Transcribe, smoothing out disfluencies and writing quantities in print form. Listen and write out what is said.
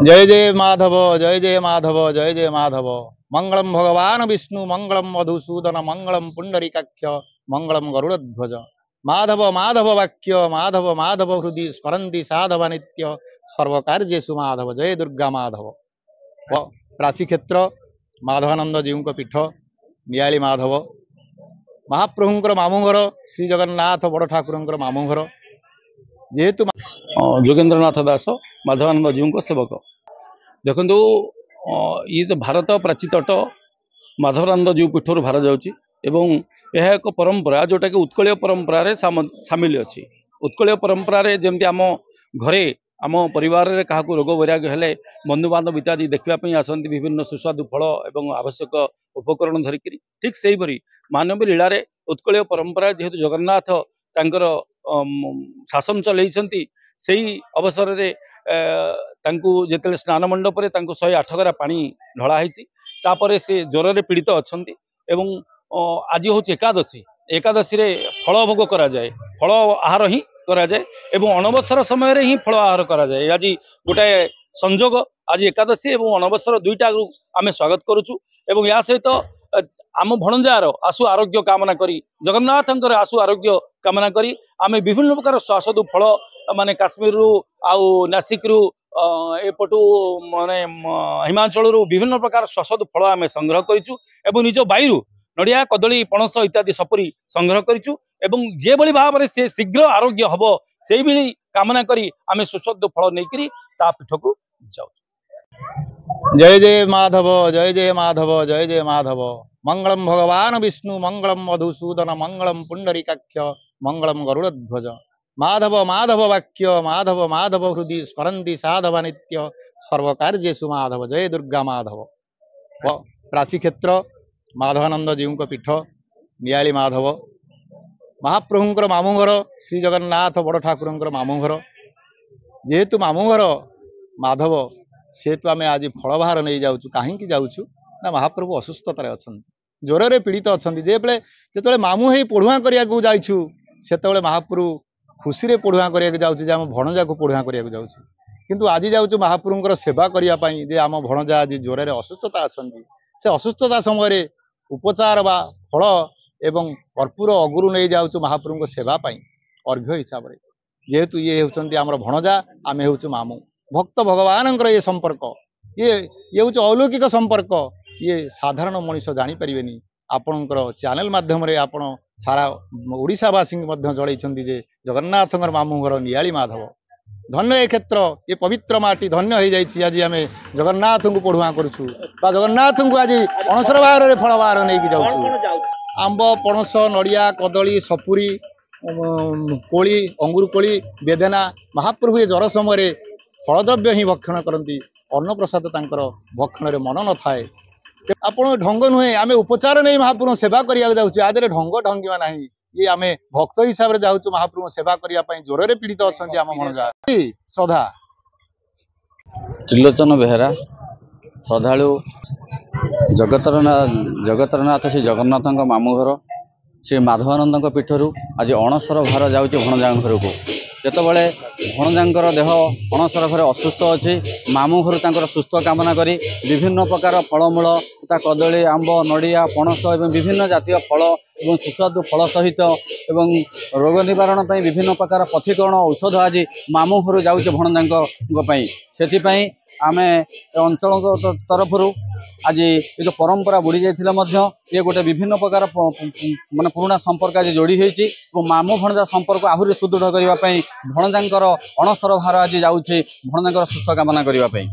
जय जय माधव जय जय माधव जय जय माधव। मंगलम भगवान विष्णु मंगलम मधुसूदन मंगलम पुंडरीकाक्ष मंगलम गरुड़ध्वज। माधव माधव वाक्य माधव माधव हृदय स्मरन्ति साधव नित्य सर्वकार्येषु माधव। जय दुर्गा माधव। प्राची क्षेत्र माधवानंद जीव पीठ नियाली माधव महाप्रभुंकर मामूघर श्री जगन्नाथ बड़ ठाकुर मामूघर जेहेतु जोगेन्द्रनाथ दास माधवानंद जीव सेवक। देखु ये तो भारत प्राची तट माधवानंद जीव पीठर भार जाऊँगी यह एक परंपरा जोटा कि उत्कलीय परंपरा सामिल अच्छी। उत्कलीय परंपरा जमती आम घरे आम परिवार रे क्या रोग वैराग्य हेले बंधु बांधव इत्यादि देखापी आसती विभिन्न सुस्वादु फल और आवश्यक उपकरण धरिक ठीक से ही मानवीय लीला उत्कलीय परंपरा जेहेतु जगन्नाथ तांकर शासन चलती से अवसर में जिते स्नान मंडप 108 गरा पानी ढलाही तापर से ज्वर से पीड़ित अच्छा आज हूँ एकादशी। एकादशी रे फल भोग करा जाए, फल आहार ही करा जाए एवं अनवसर समय रे ही फल आहार करा जाए। आज गोटाए संजोग आज एकादशी और अनवसर दुईटा आम स्वागत करुचु एवं या सहित आम भणजार आशु आरोग्य कामना करी जगन्नाथंकर आशु आरोग्य कामना करी आम विभिन्न प्रकार स्वास्थ्य फल माने काश्मीर रु आउ नासिक रु एपटू माने हिमाचल रु विभिन्न प्रकार स्वास्थ्य फल आम संग्रह करिचु एवं निज बाईरु नड़िया कदली पणस इत्यादि सपरी संग्रह करिचु एवं जे भली भाव में से शीघ्र आरोग्य हबो से भली कामना करी आम सुस्वादु फल नहीं ता पीठ को जाऊ। जय जय माधव जय जय माधव जय जय माधव। मंगलम भगवान विष्णु मंगलम मधुसूदन मंगलम पुंडरीकाक्ष मंगलम गरुड़ध्वज। माधव माधव वाक्य माधव माधव हृदय स्मरन्ति साधव नित्य सर्वकार्येषु माधव। जय दुर्गा माधव। प्राची क्षेत्र माधवानंद जीव पीठ नियाली माधव महाप्रभुंकर मामूघर श्री जगन्नाथ बड़ ठाकुर मामूघर जेहेतु मामूघर माधव सेतु आम आज फल बाहर नहीं जाऊँ कहीं जाऊँ ना महाप्रभु असुस्थतार अच्छा ज्वर से पीड़ित अच्छा जो मामू ही पढ़ुआ करने जाइछु से महाप्रभु खुशी रे पढ़ुआ करने जाऊँ भणजा को पढ़ुआ करने जाऊँ किंतु आज जाऊँ महाप्रभुंकर सेवा करने जे आम भणजा आज ज्वर से असुस्थता अच्छा से असुस्थता समय उपचार बा फल एवं कर्पूर अगुरु नहीं जाऊँ महाप्रभु सेवा अर्घ्य हिसाब से जेहेतु ये होती आम भणजा आम हूँ मामू भक्त भगवान ये संपर्क ये हूँ अलौकिक संपर्क ये साधारण मनीष जापर आपणकर चैनल माध्यम आपण सारा ओडिशावासी जड़े जे जगन्नाथ मामूघर नियाली माधव धन्य ए क्षेत्र ये पवित्र माटी धन्य हो जाए। आज आम जगन्नाथ को पढ़ुआ करुँ जगन्नाथ को आज अणसर बाहर फल बाहर नहीं जाऊँ आंब पणस नड़िया कदली सपुरी कोली अंगुर कोली बेदेना महाप्रभु ये ज्वर समय फलद्रव्य ही भक्षण करती अन्न प्रसाद भक्षण मन न थाए आपण ढंग नुहे आम उपचार नहीं महाप्रभु सेवा करिया जाऊँ आज ढंग ढंगिया ना ये आम भक्त हिसाब से जाऊँ महाप्रभु सेवा करने ज्वर से पीड़ित अच्छा आम भणजा श्रद्धा त्रिलोचन बेहेरा श्रद्धालु जगतरनाथ श्री जगन्नाथ मामूघर श्री माधवानंद पीठर आज अणसर भार जाऊँ भणजा घर को जितेबाला भणजा देह अणसर घर असुस्थ अच्छी मामू घर तर सुस्थ कामना करी विभिन्न प्रकार फलमूल तथा कदली आंब नड़िया पणस और विभिन्न जातीय फल और सुस्वादु फल सहित एवं रोग निवारण विभिन्न प्रकार पथीकरण औषध आज मामू घर जाऊँ भणजा से आम अंचल तरफ आज ये जो परंपरा बुड़ी जाइए ये गोटे विभिन्न प्रकार माने पुराना संपर्क आज जोड़ी होती मामू भणजा संपर्क आहरी सुदृढ़ करने भणजा अणसर भार आज जाऊँ भणजा सुस्थ कामना करने।